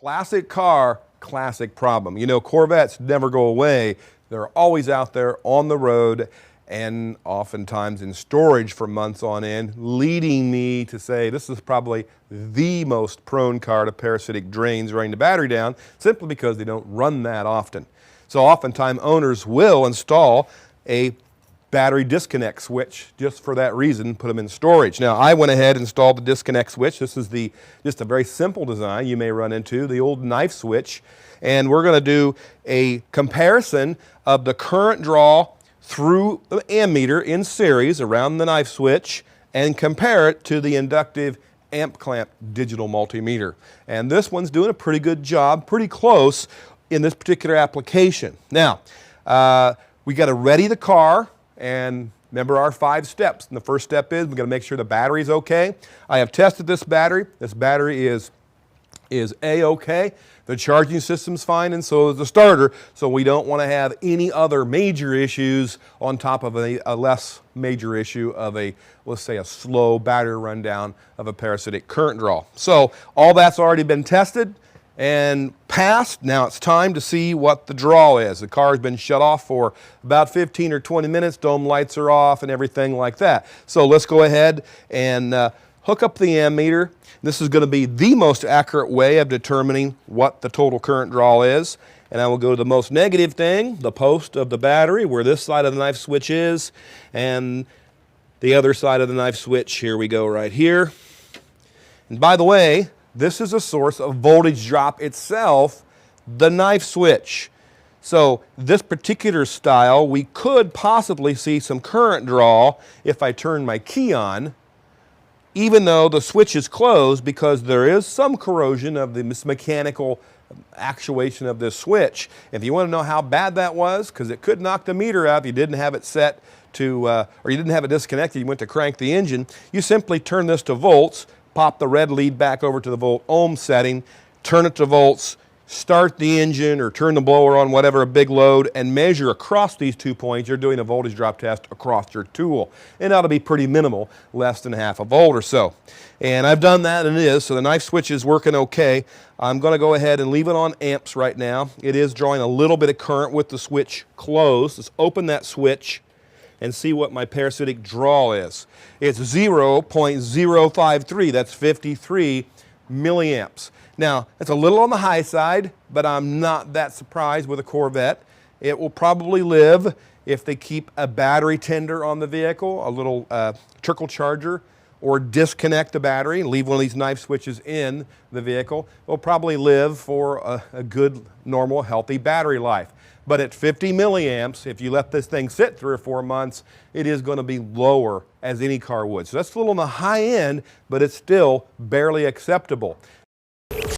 Classic car, classic problem. You know, Corvettes never go away. They're always out there on the road and oftentimes in storage for months on end, leading me to say this is probably the most prone car to parasitic drains running the battery down, simply because they don't run that often. So oftentimes owners will install a battery disconnect switch just for that reason, put them in storage. Now I went ahead and installed the disconnect switch. This is just a very simple design you may run into, the old knife switch. And we're going to do a comparison of the current draw through the ammeter in series around the knife switch and compare it to the inductive amp clamp digital multimeter. And this one's doing a pretty good job, pretty close in this particular application. Now, we got to ready the car. And remember our 5 steps. And the first step is we're going to make sure the battery's okay. I have tested this battery. This battery is A-okay. The charging system's fine, and so is the starter. So we don't want to have any other major issues on top of a less major issue of let's say a slow battery rundown of a parasitic current draw. So all that's already been tested and passed. Now it's time to see what the draw is. The car has been shut off for about 15 or 20 minutes. Dome lights are off and everything like that. So let's go ahead and hook up the ammeter. This is going to be the most accurate way of determining what the total current draw is. And I will go to the most negative thing, the post of the battery, where this side of the knife switch is, and the other side of the knife switch, here we go right here. And by the way, this is a source of voltage drop itself, the knife switch. So this particular style, we could possibly see some current draw if I turn my key on, even though the switch is closed, because there is some corrosion of the mechanical actuation of this switch. If you want to know how bad that was, because it could knock the meter out if you didn't have it set to, or you didn't have it disconnected, you went to crank the engine, you simply turn this to volts, pop the red lead back over to the volt ohm setting, turn it to volts, start the engine or turn the blower on whatever, a big load, and measure across these 2 points. You're doing a voltage drop test across your tool. And that'll be pretty minimal, less than half a volt or so. And I've done that, and it is, so the knife switch is working okay. I'm going to go ahead and leave it on amps right now. It is drawing a little bit of current with the switch closed. Let's open that switch and see what my parasitic draw is. It's 0.053, that's 53 milliamps. Now, that's a little on the high side, but I'm not that surprised with a Corvette. It will probably live if they keep a battery tender on the vehicle, a little trickle charger, or disconnect the battery and leave one of these knife switches in the vehicle. It'll probably live for a good, normal, healthy battery life. But at 50 milliamps, if you let this thing sit 3 or 4 months, it is going to be lower as any car would. So that's a little on the high end, but it's still barely acceptable.